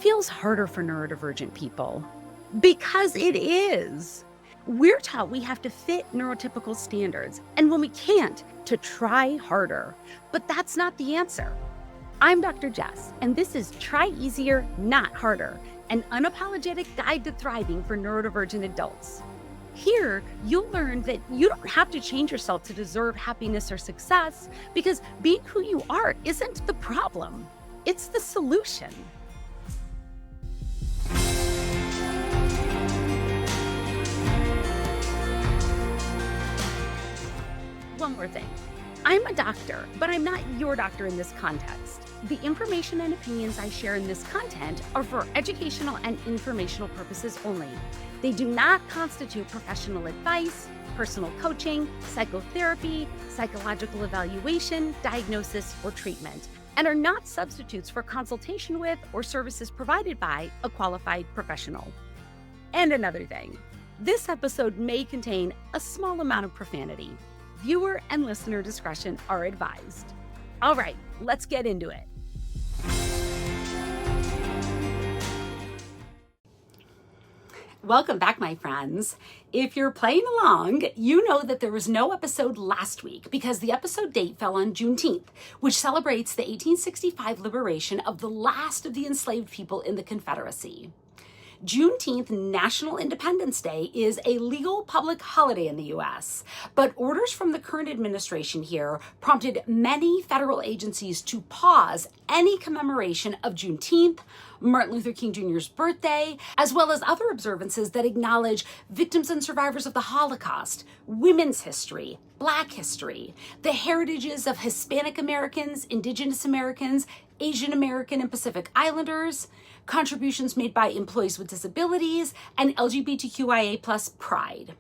feels harder for neurodivergent people because it is. We're taught we have to fit neurotypical standards, and when we can't, to try harder. But that's not the answer. I'm Dr. Jess, and this is Try Easier, Not Harder, an unapologetic guide to thriving for neurodivergent adults. Here, you'll learn that you don't have to change yourself to deserve happiness or success, because being who you are isn't the problem. It's the solution. One more thing. I'm a doctor, but I'm not your doctor in this context. The information and opinions I share in this content are for educational and informational purposes only. They do not constitute professional advice, personal coaching, psychotherapy, psychological evaluation, diagnosis, or treatment, and are not substitutes for consultation with or services provided by a qualified professional. And another thing, this episode may contain a small amount of profanity. Viewer and listener discretion are advised. All right, let's get into it. Welcome back, my friends. If you're playing along, you know that there was no episode last week because the episode date fell on Juneteenth, which celebrates the 1865 liberation of the last of the enslaved people in the Confederacy. Juneteenth, National Independence Day, is a legal public holiday in the U.S., but orders from the current administration here prompted many federal agencies to pause any commemoration of Juneteenth, Martin Luther King Jr.'s birthday, as well as other observances that acknowledge victims and survivors of the Holocaust, women's history, Black history, the heritages of Hispanic Americans, Indigenous Americans, Asian American and Pacific Islanders, contributions made by employees with disabilities, and LGBTQIA+ pride.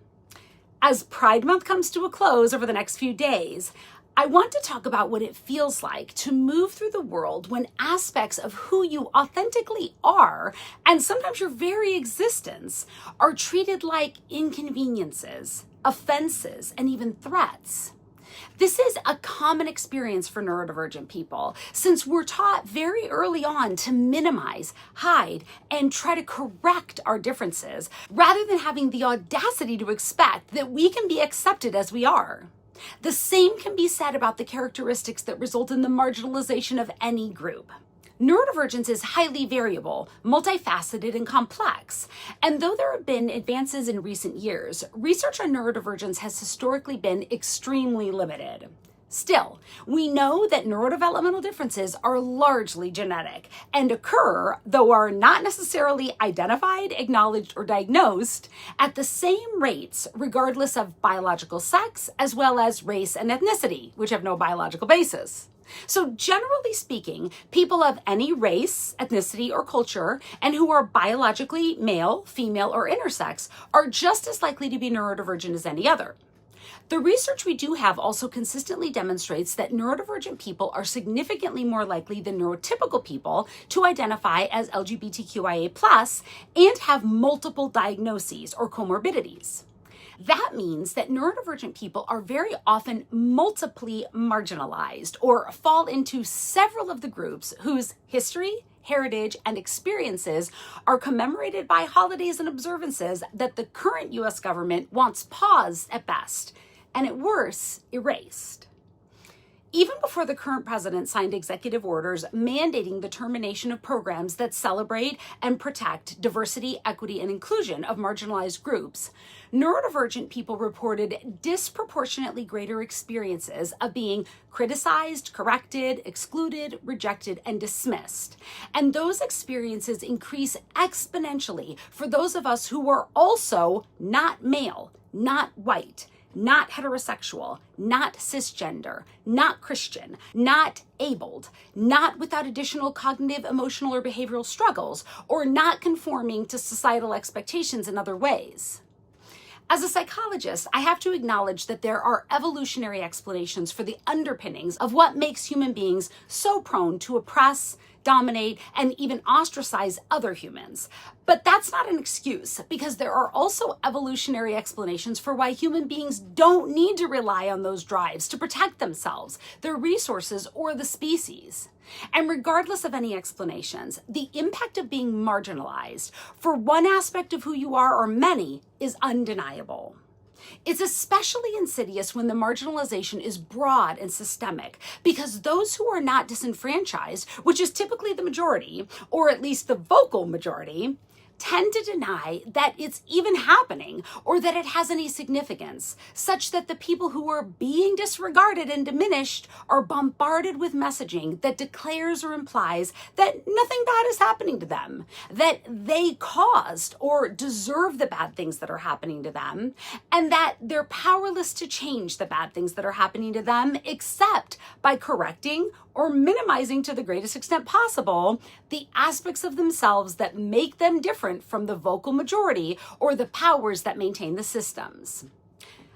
As Pride Month comes to a close over the next few days, I want to talk about what it feels like to move through the world when aspects of who you authentically are, and sometimes your very existence, are treated like inconveniences, offenses, and even threats. This is a common experience for neurodivergent people, since we're taught very early on to minimize, hide, and try to correct our differences, rather than having the audacity to expect that we can be accepted as we are. The same can be said about the characteristics that result in the marginalization of any group. Neurodivergence is highly variable, multifaceted, and complex. And though there have been advances in recent years, research on neurodivergence has historically been extremely limited. Still, we know that neurodevelopmental differences are largely genetic and occur, though are not necessarily identified, acknowledged, or diagnosed, at the same rates regardless of biological sex, as well as race and ethnicity, which have no biological basis. So generally speaking, people of any race, ethnicity, or culture, and who are biologically male, female, or intersex, are just as likely to be neurodivergent as any other. The research we do have also consistently demonstrates that neurodivergent people are significantly more likely than neurotypical people to identify as LGBTQIA+ and have multiple diagnoses or comorbidities. That means that neurodivergent people are very often multiply marginalized or fall into several of the groups whose history, heritage, and experiences are commemorated by holidays and observances that the current U.S. government wants paused at best, and at worst, erased. Even before the current president signed executive orders mandating the termination of programs that celebrate and protect diversity, equity, and inclusion of marginalized groups, neurodivergent people reported disproportionately greater experiences of being criticized, corrected, excluded, rejected, and dismissed. And those experiences increase exponentially for those of us who are also not male, not white, not heterosexual, not cisgender, not Christian, not abled, not without additional cognitive, emotional, or behavioral struggles, or not conforming to societal expectations in other ways. As a psychologist, I have to acknowledge that there are evolutionary explanations for the underpinnings of what makes human beings so prone to oppress, dominate, and even ostracize other humans. But that's not an excuse, because there are also evolutionary explanations for why human beings don't need to rely on those drives to protect themselves, their resources, or the species. And regardless of any explanations, the impact of being marginalized for one aspect of who you are or many is undeniable. It's especially insidious when the marginalization is broad and systemic, because those who are not disenfranchised, which is typically the majority, or at least the vocal majority, tend to deny that it's even happening or that it has any significance, such that the people who are being disregarded and diminished are bombarded with messaging that declares or implies that nothing bad is happening to them, that they caused or deserve the bad things that are happening to them, and that they're powerless to change the bad things that are happening to them except by correcting or minimizing to the greatest extent possible the aspects of themselves that make them different from the vocal majority or the powers that maintain the systems.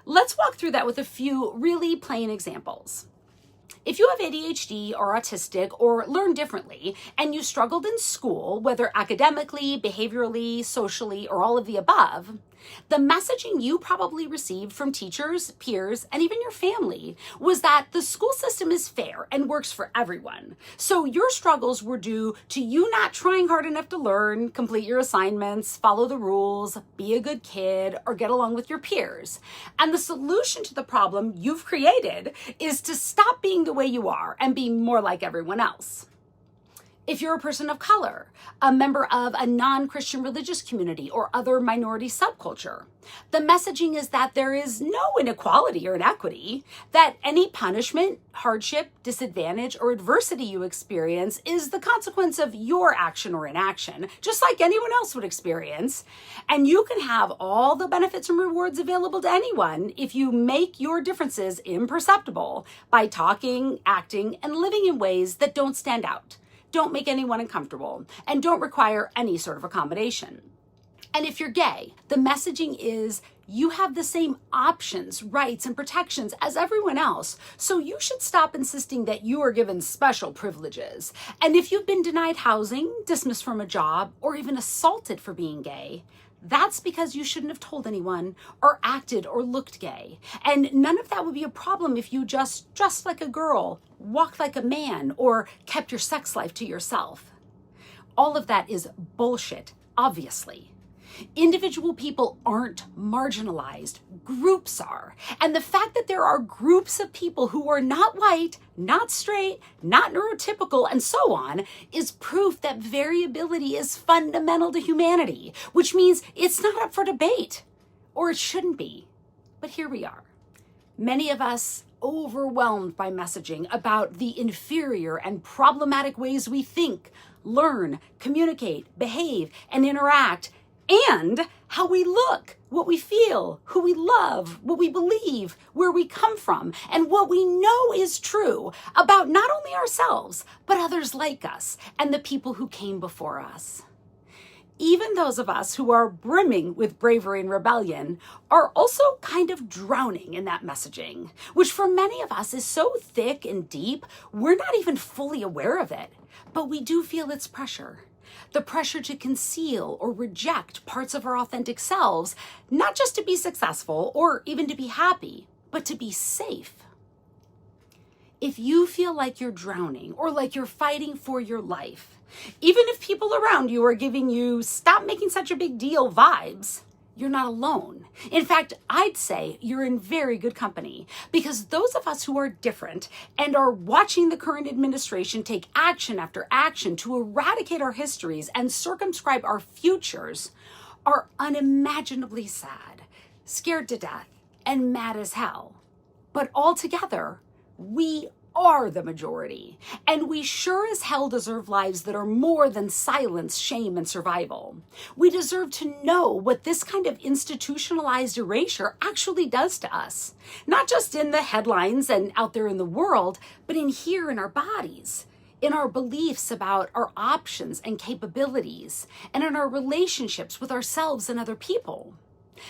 Let's walk through that with a few really plain examples. If you have ADHD or autistic or learn differently and you struggled in school, whether academically, behaviorally, socially, or all of the above, the messaging you probably received from teachers, peers, and even your family was that the school system is fair and works for everyone. So your struggles were due to you not trying hard enough to learn, complete your assignments, follow the rules, be a good kid, or get along with your peers. And the solution to the problem you've created is to stop being the way you are and be more like everyone else. If you're a person of color, a member of a non-Christian religious community or other minority subculture, the messaging is that there is no inequality or inequity, that any punishment, hardship, disadvantage, or adversity you experience is the consequence of your action or inaction, just like anyone else would experience. And you can have all the benefits and rewards available to anyone if you make your differences imperceptible by talking, acting, and living in ways that don't stand out, don't make anyone uncomfortable, and don't require any sort of accommodation. And if you're gay, the messaging is you have the same options, rights, and protections as everyone else, so you should stop insisting that you are given special privileges. And if you've been denied housing, dismissed from a job, or even assaulted for being gay, that's because you shouldn't have told anyone or acted or looked gay. And none of that would be a problem if you just dressed like a girl, walked like a man, or kept your sex life to yourself. All of that is bullshit, obviously. Individual people aren't marginalized, groups are. And the fact that there are groups of people who are not white, not straight, not neurotypical, and so on, is proof that variability is fundamental to humanity, which means it's not up for debate, or it shouldn't be. But here we are. Many of us overwhelmed by messaging about the inferior and problematic ways we think, learn, communicate, behave, and interact, and how we look, what we feel, who we love, what we believe, where we come from, and what we know is true about not only ourselves, but others like us and the people who came before us. Even those of us who are brimming with bravery and rebellion are also kind of drowning in that messaging, which for many of us is so thick and deep, we're not even fully aware of it, but we do feel its pressure. The pressure to conceal or reject parts of our authentic selves, not just to be successful or even to be happy, but to be safe. If you feel like you're drowning or like you're fighting for your life, even if people around you are giving you "stop making such a big deal" vibes, you're not alone. In fact, I'd say you're in very good company, because those of us who are different and are watching the current administration take action after action to eradicate our histories and circumscribe our futures are unimaginably sad, scared to death, and mad as hell. But altogether, we are the majority, and we sure as hell deserve lives that are more than silence, shame, and survival. We deserve to know what this kind of institutionalized erasure actually does to us, not just in the headlines and out there in the world, but in here in our bodies, in our beliefs about our options and capabilities, and in our relationships with ourselves and other people.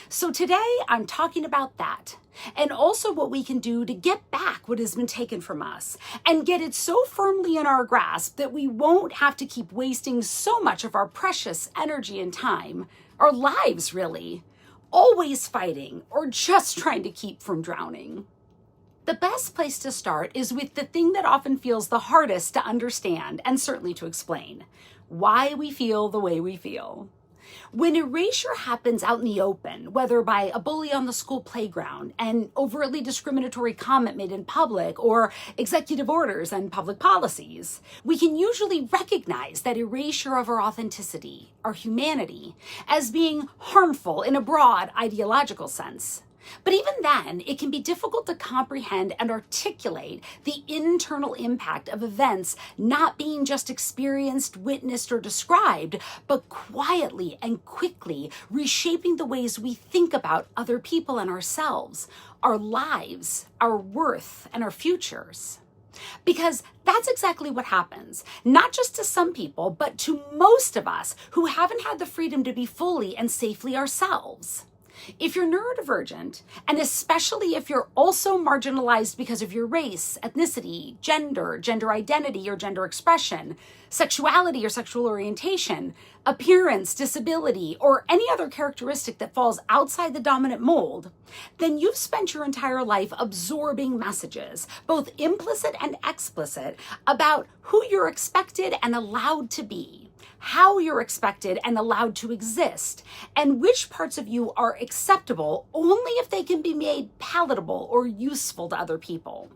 So today I'm talking about that, and also what we can do to get back what has been taken from us and get it so firmly in our grasp that we won't have to keep wasting so much of our precious energy and time, our lives really, always fighting or just trying to keep from drowning. The best place to start is with the thing that often feels the hardest to understand and certainly to explain: why we feel the way we feel. When erasure happens out in the open, whether by a bully on the school playground, an overtly discriminatory comment made in public, or executive orders and public policies, we can usually recognize that erasure of our authenticity, our humanity, as being harmful in a broad ideological sense. But even then, it can be difficult to comprehend and articulate the internal impact of events not being just experienced, witnessed, or described, but quietly and quickly reshaping the ways we think about other people and ourselves, our lives, our worth, and our futures. Because that's exactly what happens, not just to some people, but to most of us who haven't had the freedom to be fully and safely ourselves. If you're neurodivergent, and especially if you're also marginalized because of your race, ethnicity, gender identity or gender expression, sexuality or sexual orientation, appearance, disability, or any other characteristic that falls outside the dominant mold, then you've spent your entire life absorbing messages, both implicit and explicit, about who you're expected and allowed to be, how you're expected and allowed to exist, and which parts of you are acceptable only if they can be made palatable or useful to other people.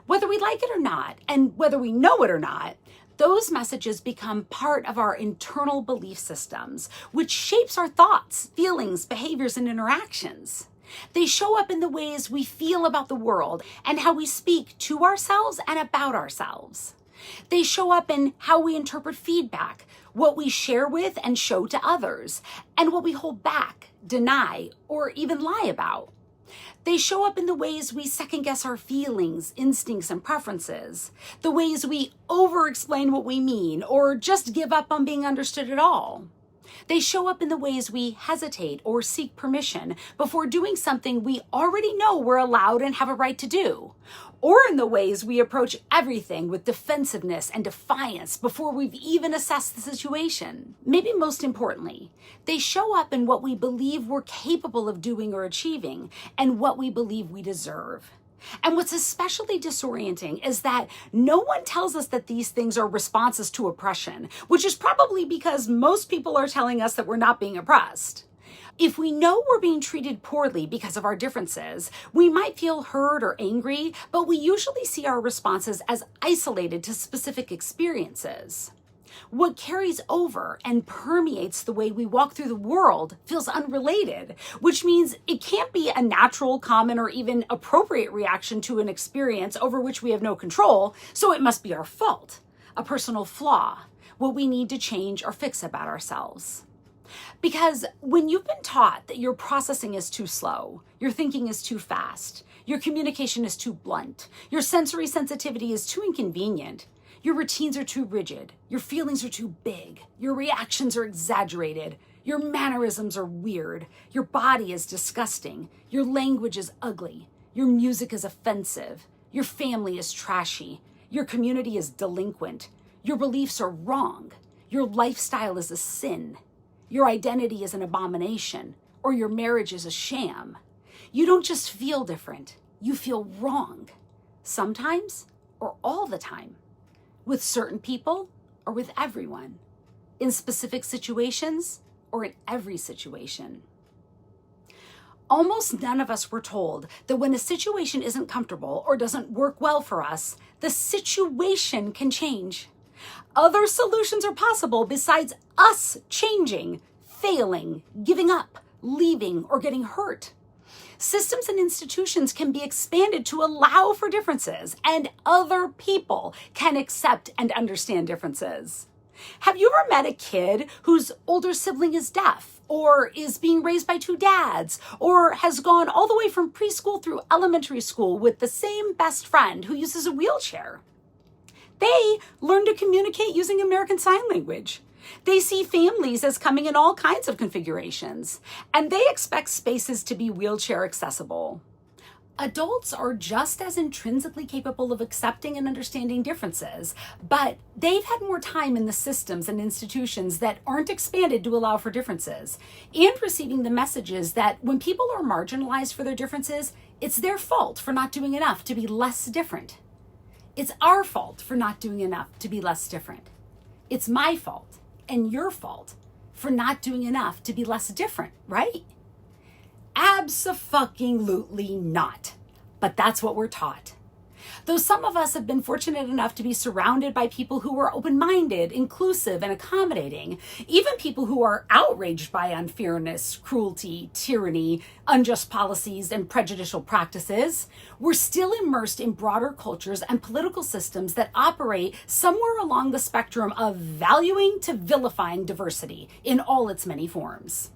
Whether we like it or not, and whether we know it or not, those messages become part of our internal belief systems, which shapes our thoughts, feelings, behaviors, and interactions. They show up in the ways we feel about the world and how we speak to ourselves and about ourselves. They show up in how we interpret feedback, what we share with and show to others, and what we hold back, deny, or even lie about. They show up in the ways we second-guess our feelings, instincts, and preferences, the ways we over-explain what we mean or just give up on being understood at all. They show up in the ways we hesitate or seek permission before doing something we already know we're allowed and have a right to do, or in the ways we approach everything with defensiveness and defiance before we've even assessed the situation. Maybe most importantly, they show up in what we believe we're capable of doing or achieving and what we believe we deserve. And what's especially disorienting is that no one tells us that these things are responses to oppression, which is probably because most people are telling us that we're not being oppressed. If we know we're being treated poorly because of our differences, we might feel hurt or angry, but we usually see our responses as isolated to specific experiences. What carries over and permeates the way we walk through the world feels unrelated, which means it can't be a natural, common, or even appropriate reaction to an experience over which we have no control, so it must be our fault, a personal flaw, what we need to change or fix about ourselves. Because when you've been taught that your processing is too slow, your thinking is too fast, your communication is too blunt, your sensory sensitivity is too inconvenient, your routines are too rigid, your feelings are too big, your reactions are exaggerated, your mannerisms are weird, your body is disgusting, your language is ugly, your music is offensive, your family is trashy, your community is delinquent, your beliefs are wrong, your lifestyle is a sin, your identity is an abomination, or your marriage is a sham. You don't just feel different, you feel wrong. Sometimes, or all the time. With certain people, or with everyone. In specific situations, or in every situation. Almost none of us were told that when a situation isn't comfortable or doesn't work well for us, the situation can change. Other solutions are possible besides us changing, failing, giving up, leaving, or getting hurt. Systems and institutions can be expanded to allow for differences, and other people can accept and understand differences. Have you ever met a kid whose older sibling is deaf, or is being raised by two dads, or has gone all the way from preschool through elementary school with the same best friend who uses a wheelchair? They learn to communicate using American Sign Language. They see families as coming in all kinds of configurations, and they expect spaces to be wheelchair accessible. Adults are just as intrinsically capable of accepting and understanding differences, but they've had more time in the systems and institutions that aren't expanded to allow for differences, and receiving the messages that when people are marginalized for their differences, it's their fault for not doing enough to be less different. It's our fault for not doing enough to be less different. It's my fault and your fault for not doing enough to be less different, right? Abso-fucking-lutely not. But that's what we're taught. Though some of us have been fortunate enough to be surrounded by people who are open-minded, inclusive, and accommodating, even people who are outraged by unfairness, cruelty, tyranny, unjust policies, and prejudicial practices, we're still immersed in broader cultures and political systems that operate somewhere along the spectrum of valuing to vilifying diversity in all its many forms.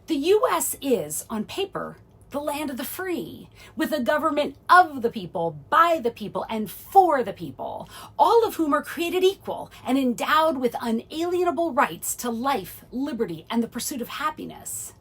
The U.S. is, on paper, the land of the free, with a government of the people, by the people, and for the people, all of whom are created equal and endowed with unalienable rights to life, liberty, and the pursuit of happiness.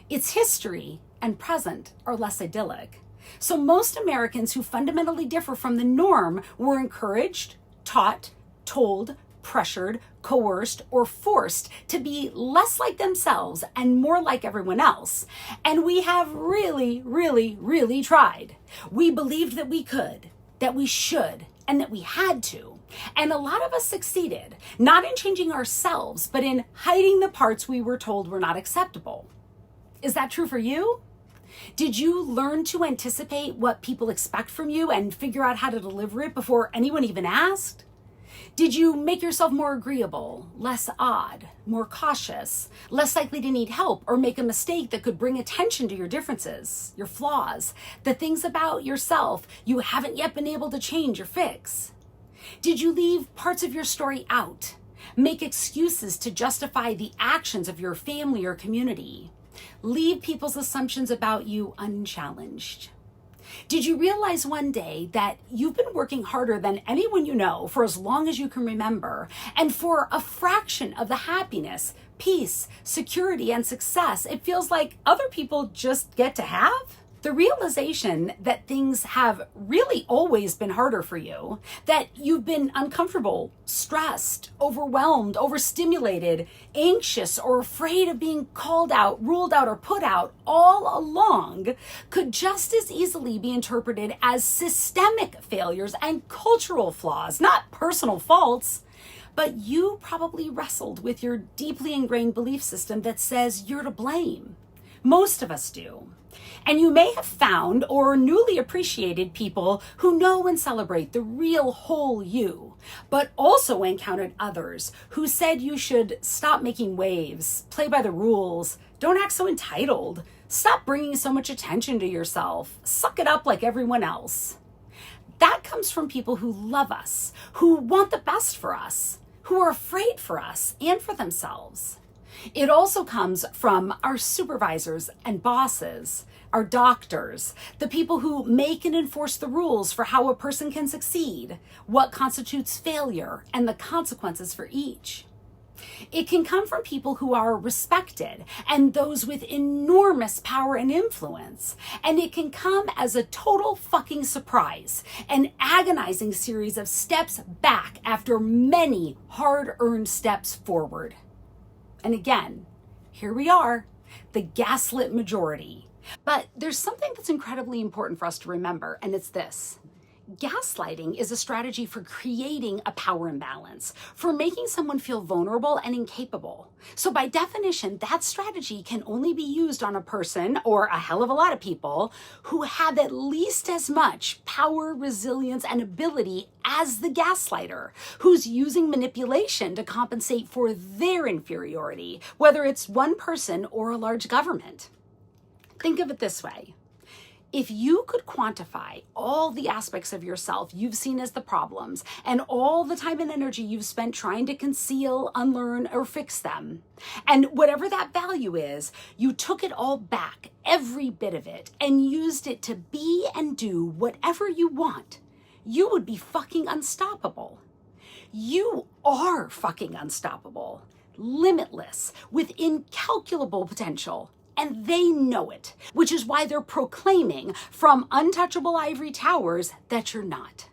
Its history and present are less idyllic. So most Americans who fundamentally differ from the norm were encouraged, taught, told, pressured, coerced, or forced to be less like themselves and more like everyone else. And we have really, really, really tried. We believed that we could, that we should, and that we had to. And a lot of us succeeded, not in changing ourselves, but in hiding the parts we were told were not acceptable. Is that true for you? Did you learn to anticipate what people expect from you and figure out how to deliver it before anyone even asked? Did you make yourself more agreeable, less odd, more cautious, less likely to need help or make a mistake that could bring attention to your differences, your flaws, the things about yourself you haven't yet been able to change or fix? Did you leave parts of your story out, make excuses to justify the actions of your family or community, leave people's assumptions about you unchallenged? Did you realize one day that you've been working harder than anyone you know for as long as you can remember, and for a fraction of the happiness, peace, security, and success it feels like other people just get to have? The realization that things have really always been harder for you, that you've been uncomfortable, stressed, overwhelmed, overstimulated, anxious, or afraid of being called out, ruled out, or put out all along could just as easily be interpreted as systemic failures and cultural flaws, not personal faults. But you probably wrestled with your deeply ingrained belief system that says you're to blame. Most of us do. And you may have found or newly appreciated people who know and celebrate the real whole you, but also encountered others who said you should stop making waves, play by the rules, don't act so entitled, stop bringing so much attention to yourself, suck it up like everyone else. That comes from people who love us, who want the best for us, who are afraid for us and for themselves. It also comes from our supervisors and bosses, our doctors, the people who make and enforce the rules for how a person can succeed, what constitutes failure, and the consequences for each. It can come from people who are respected and those with enormous power and influence. And it can come as a total fucking surprise, an agonizing series of steps back after many hard-earned steps forward. And again, here we are, the gaslit majority. But there's something that's incredibly important for us to remember, and it's this. Gaslighting is a strategy for creating a power imbalance, for making someone feel vulnerable and incapable. So by definition, that strategy can only be used on a person, or a hell of a lot of people, who have at least as much power, resilience, and ability as the gaslighter, who's using manipulation to compensate for their inferiority, whether it's one person or a large government. Think of it this way. If you could quantify all the aspects of yourself you've seen as the problems and all the time and energy you've spent trying to conceal, unlearn, or fix them, and whatever that value is, you took it all back, every bit of it, and used it to be and do whatever you want, you would be fucking unstoppable. You are fucking unstoppable, limitless, with incalculable potential. And they know it, which is why they're proclaiming from untouchable ivory towers that you're not.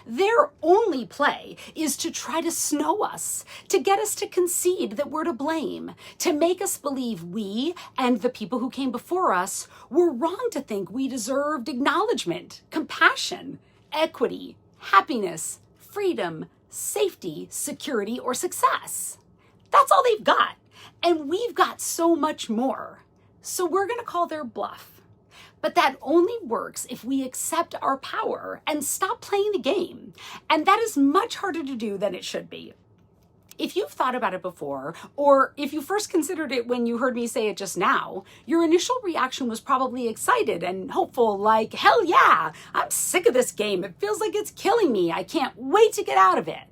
Their only play is to try to snow us, to get us to concede that we're to blame, to make us believe we and the people who came before us were wrong to think we deserved acknowledgement, compassion, equity, happiness, freedom, safety, security, or success. That's all they've got. And we've got so much more. So we're going to call their bluff. But that only works if we accept our power and stop playing the game. And that is much harder to do than it should be. If you've thought about it before, or if you first considered it when you heard me say it just now, your initial reaction was probably excited and hopeful, like, hell yeah, I'm sick of this game. It feels like it's killing me. I can't wait to get out of it.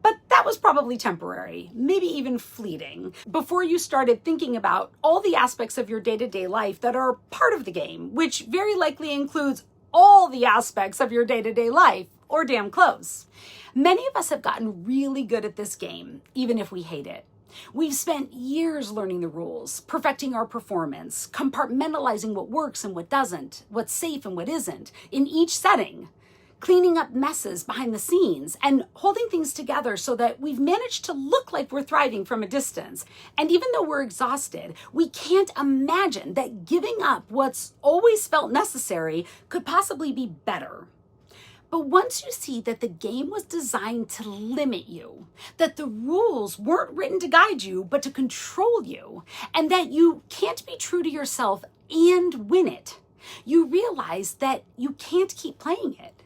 But that was probably temporary, maybe even fleeting, before you started thinking about all the aspects of your day-to-day life that are part of the game, which very likely includes all the aspects of your day-to-day life, or damn close. Many of us have gotten really good at this game, even if we hate it. We've spent years learning the rules, perfecting our performance, compartmentalizing what works and what doesn't, what's safe and what isn't, in each setting, cleaning up messes behind the scenes and holding things together so that we've managed to look like we're thriving from a distance. And even though we're exhausted, we can't imagine that giving up what's always felt necessary could possibly be better. But once you see that the game was designed to limit you, that the rules weren't written to guide you, but to control you, and that you can't be true to yourself and win it, you realize that you can't keep playing it.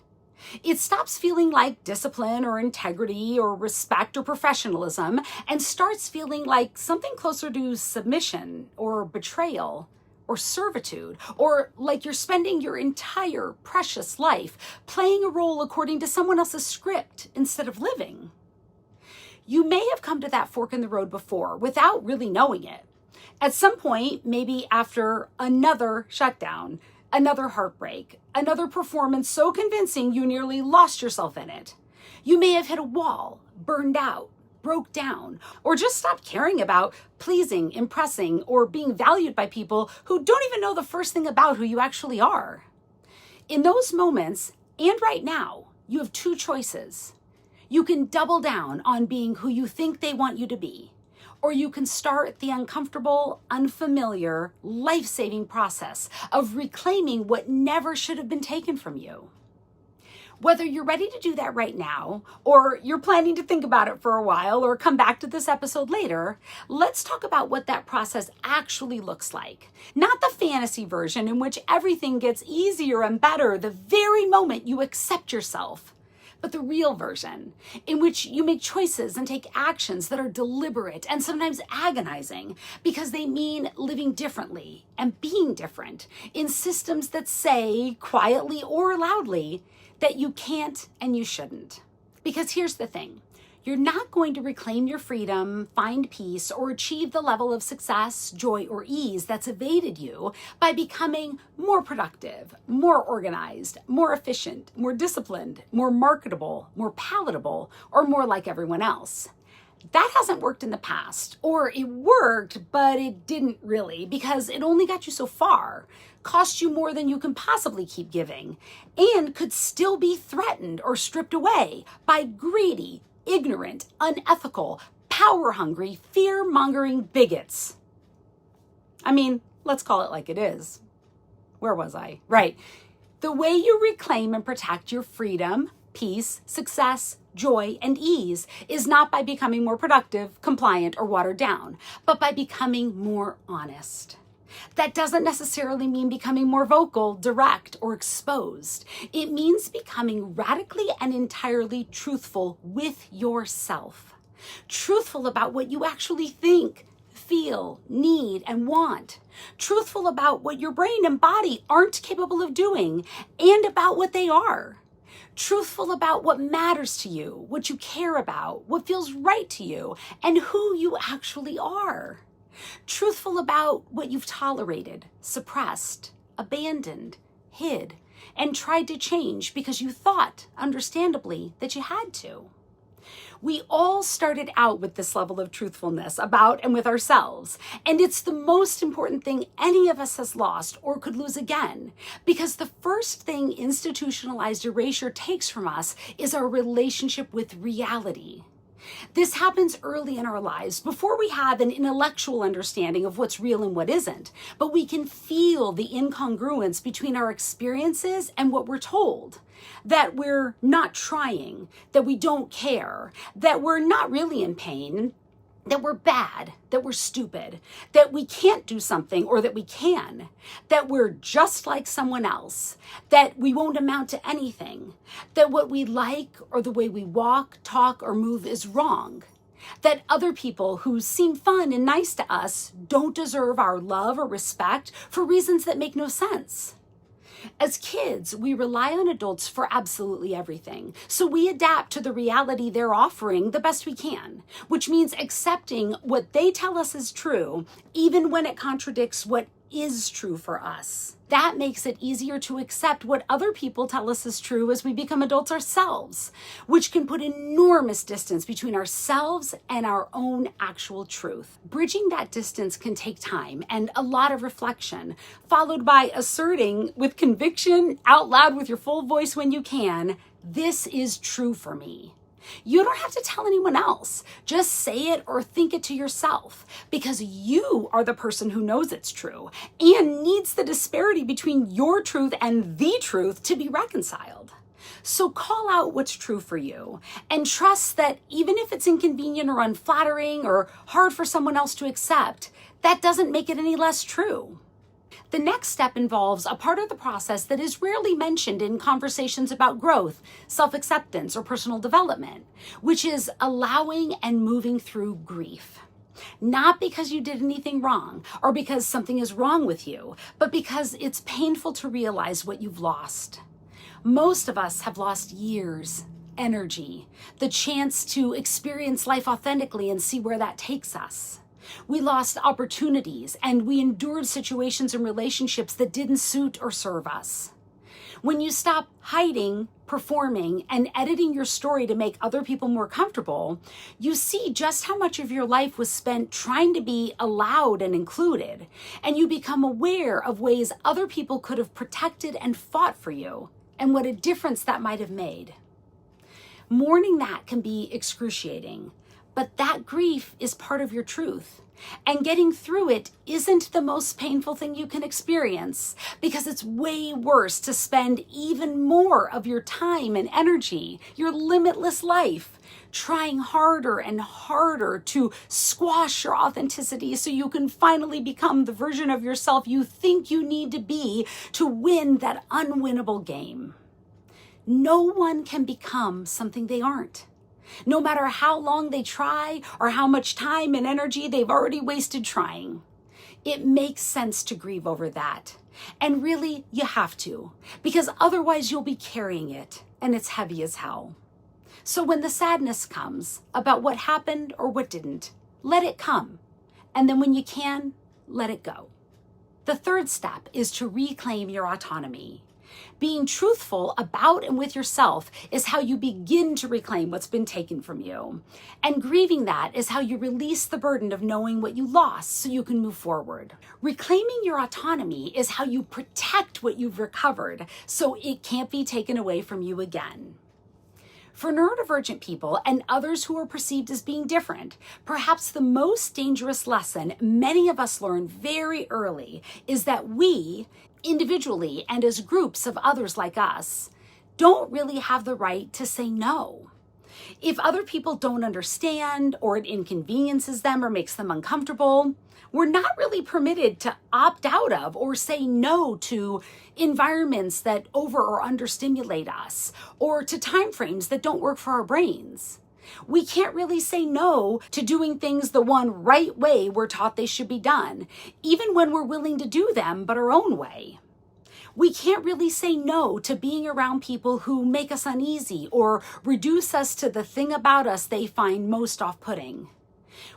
It stops feeling like discipline or integrity or respect or professionalism and starts feeling like something closer to submission or betrayal or servitude, or like you're spending your entire precious life playing a role according to someone else's script instead of living. You may have come to that fork in the road before without really knowing it. At some point, maybe after another shutdown, another heartbreak, another performance so convincing you nearly lost yourself in it. You may have hit a wall, burned out, broke down, or just stopped caring about pleasing, impressing, or being valued by people who don't even know the first thing about who you actually are. In those moments, and right now, you have two choices. You can double down on being who you think they want you to be, or you can start the uncomfortable, unfamiliar, life-saving process of reclaiming what never should have been taken from you. Whether you're ready to do that right now, or you're planning to think about it for a while or come back to this episode later, let's talk about what that process actually looks like. Not the fantasy version in which everything gets easier and better the very moment you accept yourself, but the real version, in which you make choices and take actions that are deliberate and sometimes agonizing because they mean living differently and being different in systems that say, quietly or loudly, that you can't and you shouldn't. Because here's the thing. You're not going to reclaim your freedom, find peace, or achieve the level of success, joy, or ease that's evaded you by becoming more productive, more organized, more efficient, more disciplined, more marketable, more palatable, or more like everyone else. That hasn't worked in the past, or it worked, but it didn't really because it only got you so far, cost you more than you can possibly keep giving, and could still be threatened or stripped away by greedy, ignorant, unethical, power-hungry, fear-mongering bigots. I mean, let's call it like it is. Where was I? Right. The way you reclaim and protect your freedom, peace, success, joy, and ease is not by becoming more productive, compliant, or watered down, but by becoming more honest. That doesn't necessarily mean becoming more vocal, direct, or exposed. It means becoming radically and entirely truthful with yourself. Truthful about what you actually think, feel, need, and want. Truthful about what your brain and body aren't capable of doing, and about what they are. Truthful about what matters to you, what you care about, what feels right to you, and who you actually are. Truthful about what you've tolerated, suppressed, abandoned, hid, and tried to change because you thought, understandably, that you had to. We all started out with this level of truthfulness about and with ourselves. And it's the most important thing any of us has lost or could lose again. Because the first thing institutionalized erasure takes from us is our relationship with reality. This happens early in our lives before we have an intellectual understanding of what's real and what isn't, but we can feel the incongruence between our experiences and what we're told. That we're not trying, that we don't care, that we're not really in pain, that we're bad, that we're stupid, that we can't do something or that we can, that we're just like someone else, that we won't amount to anything, that what we like or the way we walk, talk, or move is wrong, that other people who seem fun and nice to us don't deserve our love or respect for reasons that make no sense. As kids, we rely on adults for absolutely everything. So we adapt to the reality they're offering the best we can, which means accepting what they tell us is true, even when it contradicts what is true for us. That makes it easier to accept what other people tell us is true as we become adults ourselves, which can put enormous distance between ourselves and our own actual truth. Bridging that distance can take time and a lot of reflection, followed by asserting with conviction out loud with your full voice when you can, "This is true for me." You don't have to tell anyone else. Just say it or think it to yourself, because you are the person who knows it's true and needs the disparity between your truth and the truth to be reconciled. So call out what's true for you and trust that even if it's inconvenient or unflattering or hard for someone else to accept, that doesn't make it any less true. The next step involves a part of the process that is rarely mentioned in conversations about growth, self-acceptance, or personal development, which is allowing and moving through grief. Not because you did anything wrong or because something is wrong with you, but because it's painful to realize what you've lost. Most of us have lost years, energy, the chance to experience life authentically and see where that takes us. We lost opportunities and we endured situations and relationships that didn't suit or serve us. When you stop hiding, performing, and editing your story to make other people more comfortable, you see just how much of your life was spent trying to be allowed and included, and you become aware of ways other people could have protected and fought for you, and what a difference that might have made. Mourning that can be excruciating. But that grief is part of your truth. And getting through it isn't the most painful thing you can experience, because it's way worse to spend even more of your time and energy, your limitless life, trying harder and harder to squash your authenticity so you can finally become the version of yourself you think you need to be to win that unwinnable game. No one can become something they aren't. No matter how long they try or how much time and energy they've already wasted trying. It makes sense to grieve over that. And really, you have to, because otherwise you'll be carrying it, and it's heavy as hell. So when the sadness comes about what happened or what didn't, let it come. And then when you can, let it go. The third step is to reclaim your autonomy. Being truthful about and with yourself is how you begin to reclaim what's been taken from you. And grieving that is how you release the burden of knowing what you lost so you can move forward. Reclaiming your autonomy is how you protect what you've recovered so it can't be taken away from you again. For neurodivergent people and others who are perceived as being different, perhaps the most dangerous lesson many of us learn very early is that we, individually and as groups of others like us, don't really have the right to say no. If other people don't understand or it inconveniences them or makes them uncomfortable, we're not really permitted to opt out of or say no to environments that over or understimulate us or to timeframes that don't work for our brains. We can't really say no to doing things the one right way we're taught they should be done, even when we're willing to do them but our own way. We can't really say no to being around people who make us uneasy or reduce us to the thing about us they find most off-putting.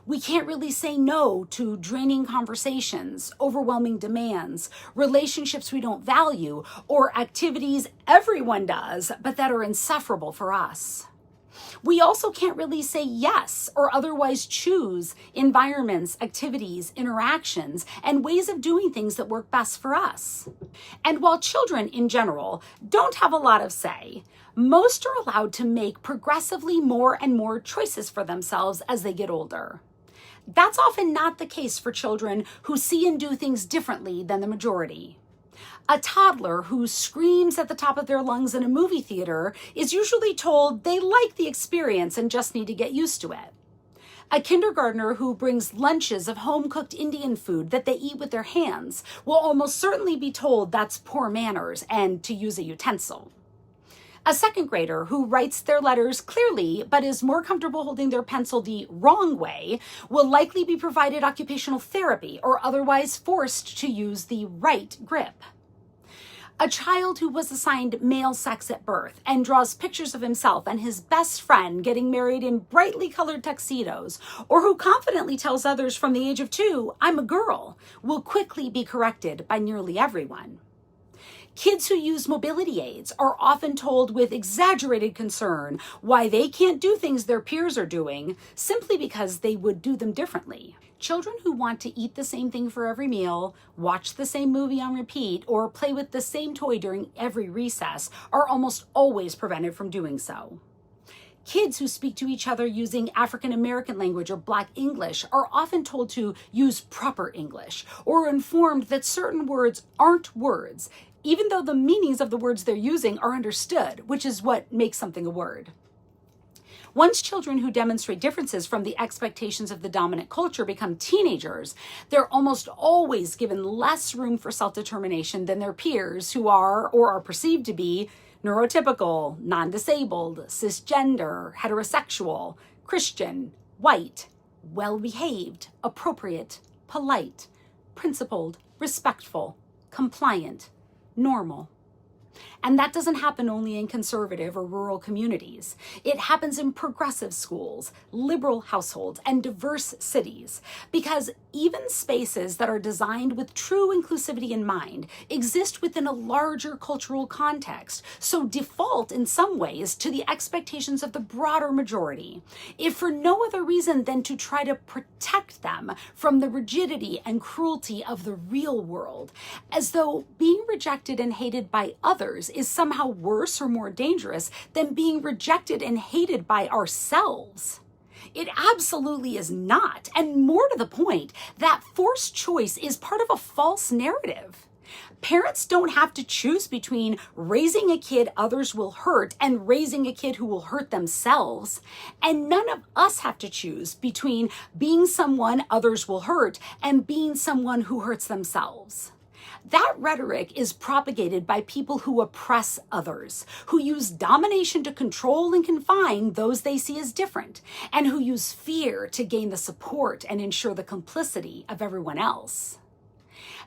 We can't really say no to draining conversations, overwhelming demands, relationships we don't value, or activities everyone does but that are insufferable for us. We also can't really say yes or otherwise choose environments, activities, interactions, and ways of doing things that work best for us. And while children in general don't have a lot of say, most are allowed to make progressively more and more choices for themselves as they get older. That's often not the case for children who see and do things differently than the majority. A toddler who screams at the top of their lungs in a movie theater is usually told they like the experience and just need to get used to it. A kindergartner who brings lunches of home-cooked Indian food that they eat with their hands will almost certainly be told that's poor manners and to use a utensil. A second grader who writes their letters clearly but is more comfortable holding their pencil the wrong way will likely be provided occupational therapy or otherwise forced to use the right grip. A child who was assigned male sex at birth and draws pictures of himself and his best friend getting married in brightly colored tuxedos, or who confidently tells others from the age of 2, "I'm a girl," will quickly be corrected by nearly everyone. Kids who use mobility aids are often told with exaggerated concern why they can't do things their peers are doing simply because they would do them differently. Children who want to eat the same thing for every meal, watch the same movie on repeat, or play with the same toy during every recess are almost always prevented from doing so. Kids who speak to each other using African American language or Black English are often told to use proper English or informed that certain words aren't words, even though the meanings of the words they're using are understood, which is what makes something a word. Once children who demonstrate differences from the expectations of the dominant culture become teenagers, they're almost always given less room for self-determination than their peers who are, or are perceived to be, neurotypical, non-disabled, cisgender, heterosexual, Christian, white, well-behaved, appropriate, polite, principled, respectful, compliant, normal. And that doesn't happen only in conservative or rural communities. It happens in progressive schools, liberal households, and diverse cities, because even spaces that are designed with true inclusivity in mind exist within a larger cultural context, so default in some ways to the expectations of the broader majority, if for no other reason than to try to protect them from the rigidity and cruelty of the real world, as though being rejected and hated by others is somehow worse or more dangerous than being rejected and hated by ourselves. It absolutely is not. And more to the point, that forced choice is part of a false narrative. Parents don't have to choose between raising a kid others will hurt and raising a kid who will hurt themselves. And none of us have to choose between being someone others will hurt and being someone who hurts themselves. That rhetoric is propagated by people who oppress others, who use domination to control and confine those they see as different, and who use fear to gain the support and ensure the complicity of everyone else.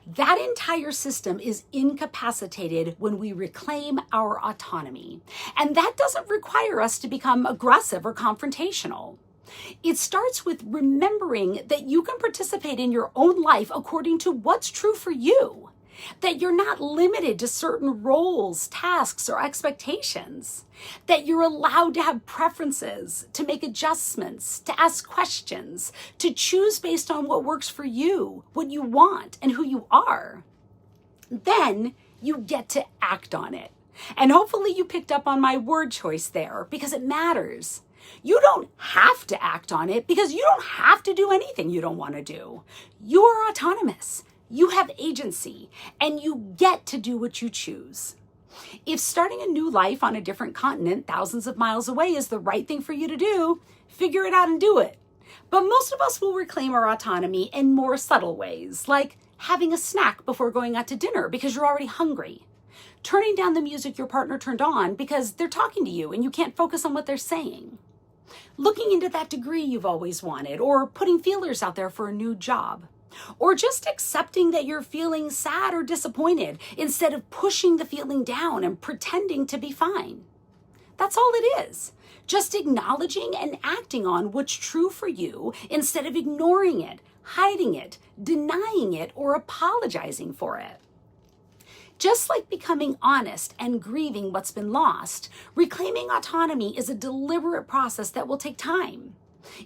That entire system is incapacitated when we reclaim our autonomy, and that doesn't require us to become aggressive or confrontational. It starts with remembering that you can participate in your own life according to what's true for you. That you're not limited to certain roles, tasks, or expectations. That you're allowed to have preferences, to make adjustments, to ask questions, to choose based on what works for you, what you want, and who you are. Then you get to act on it. And hopefully you picked up on my word choice there, because it matters. You don't have to act on it because you don't have to do anything you don't want to do. You are autonomous. You have agency, and you get to do what you choose. If starting a new life on a different continent thousands of miles away is the right thing for you to do, figure it out and do it. But most of us will reclaim our autonomy in more subtle ways, like having a snack before going out to dinner because you're already hungry. Turning down the music your partner turned on because they're talking to you and you can't focus on what they're saying. Looking into that degree you've always wanted, or putting feelers out there for a new job. Or just accepting that you're feeling sad or disappointed instead of pushing the feeling down and pretending to be fine. That's all it is. Just acknowledging and acting on what's true for you instead of ignoring it, hiding it, denying it, or apologizing for it. Just like becoming honest and grieving what's been lost, reclaiming autonomy is a deliberate process that will take time.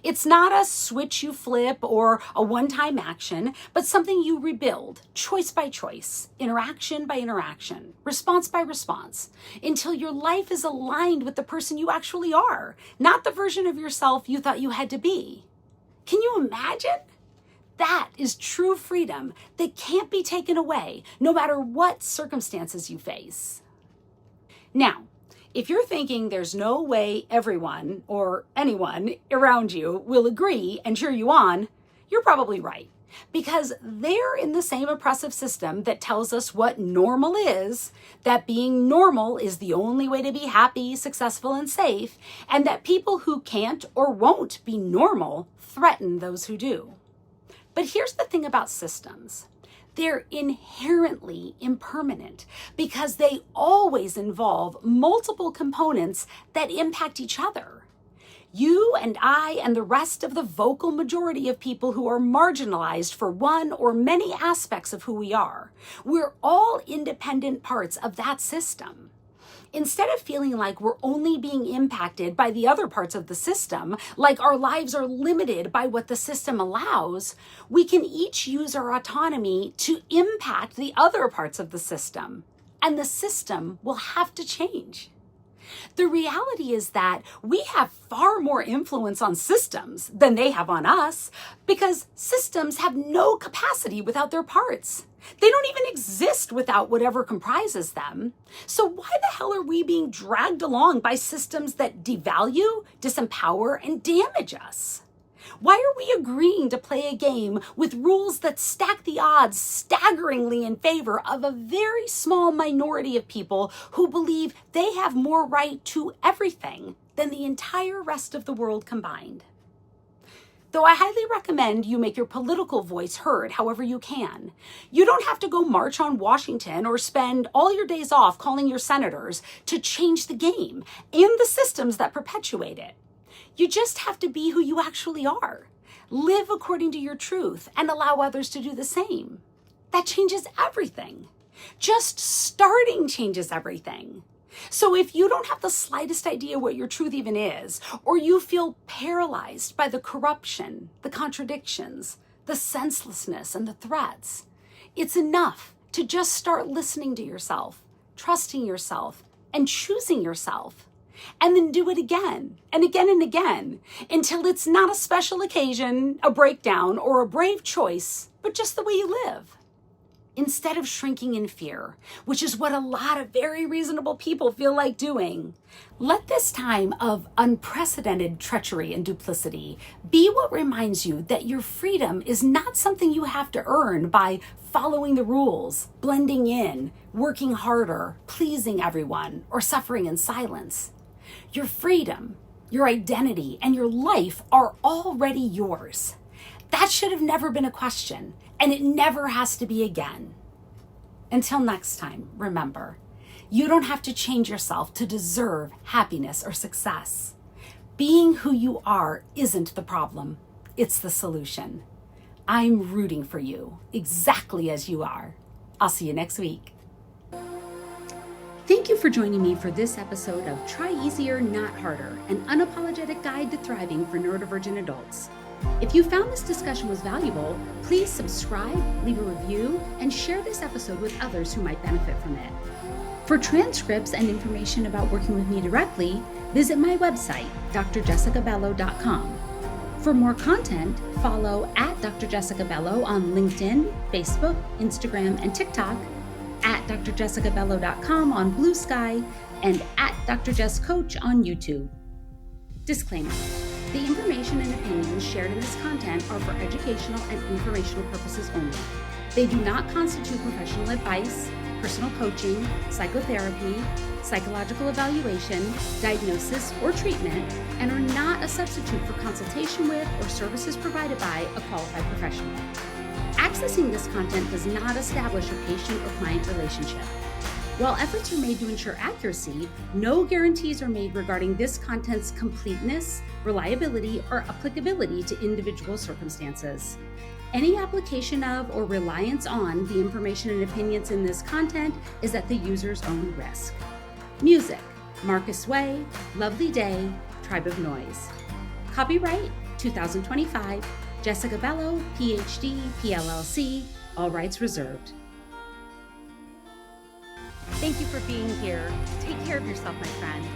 It's not a switch you flip or a one-time action, but something you rebuild, choice by choice, interaction by interaction, response by response, until your life is aligned with the person you actually are, not the version of yourself you thought you had to be. Can you imagine? That is true freedom that can't be taken away, no matter what circumstances you face. Now, if you're thinking there's no way everyone or anyone around you will agree and cheer you on, you're probably right. Because they're in the same oppressive system that tells us what normal is, that being normal is the only way to be happy, successful, and safe, and that people who can't or won't be normal threaten those who do. But here's the thing about systems. They're inherently impermanent because they always involve multiple components that impact each other. You and I and the rest of the vocal majority of people who are marginalized for one or many aspects of who we are, we're all independent parts of that system. Instead of feeling like we're only being impacted by the other parts of the system, like our lives are limited by what the system allows, we can each use our autonomy to impact the other parts of the system, and the system will have to change. The reality is that we have far more influence on systems than they have on us because systems have no capacity without their parts. They don't even exist without whatever comprises them. So why the hell are we being dragged along by systems that devalue, disempower, and damage us? Why are we agreeing to play a game with rules that stack the odds staggeringly in favor of a very small minority of people who believe they have more right to everything than the entire rest of the world combined? Though I highly recommend you make your political voice heard however you can. You don't have to go march on Washington or spend all your days off calling your senators to change the game and the systems that perpetuate it. You just have to be who you actually are. Live according to your truth and allow others to do the same. That changes everything. Just starting changes everything. So if you don't have the slightest idea what your truth even is, or you feel paralyzed by the corruption, the contradictions, the senselessness, and the threats, it's enough to just start listening to yourself, trusting yourself, and choosing yourself. And then do it again and again and again until it's not a special occasion, a breakdown, or a brave choice, but just the way you live. Instead of shrinking in fear, which is what a lot of very reasonable people feel like doing, let this time of unprecedented treachery and duplicity be what reminds you that your freedom is not something you have to earn by following the rules, blending in, working harder, pleasing everyone, or suffering in silence. Your freedom, your identity, and your life are already yours. That should have never been a question, and it never has to be again. Until next time, remember, you don't have to change yourself to deserve happiness or success. Being who you are isn't the problem, it's the solution. I'm rooting for you, exactly as you are. I'll see you next week. Thank you for joining me for this episode of Try Easier, Not Harder, an unapologetic guide to thriving for neurodivergent adults. If you found this discussion was valuable, please subscribe, leave a review, and share this episode with others who might benefit from it. For transcripts and information about working with me directly, visit my website, drjessicabello.com. For more content, follow at Dr. Jessica Bello on LinkedIn, Facebook, Instagram, and TikTok, at drjessicabello.com on Blue Sky, and at Dr. Jess Coach on YouTube. Disclaimer. The information and opinions shared in this content are for educational and informational purposes only. They do not constitute professional advice, personal coaching, psychotherapy, psychological evaluation, diagnosis, or treatment, and are not a substitute for consultation with or services provided by a qualified professional. Accessing this content does not establish a patient or client relationship. While efforts are made to ensure accuracy, no guarantees are made regarding this content's completeness, reliability, or applicability to individual circumstances. Any application of or reliance on the information and opinions in this content is at the user's own risk. Music, Marcus Way, Lovely Day, Tribe of Noise. Copyright 2025, Jessica Bello, PhD, PLLC, all rights reserved. Thank you for being here. Take care of yourself, my friend.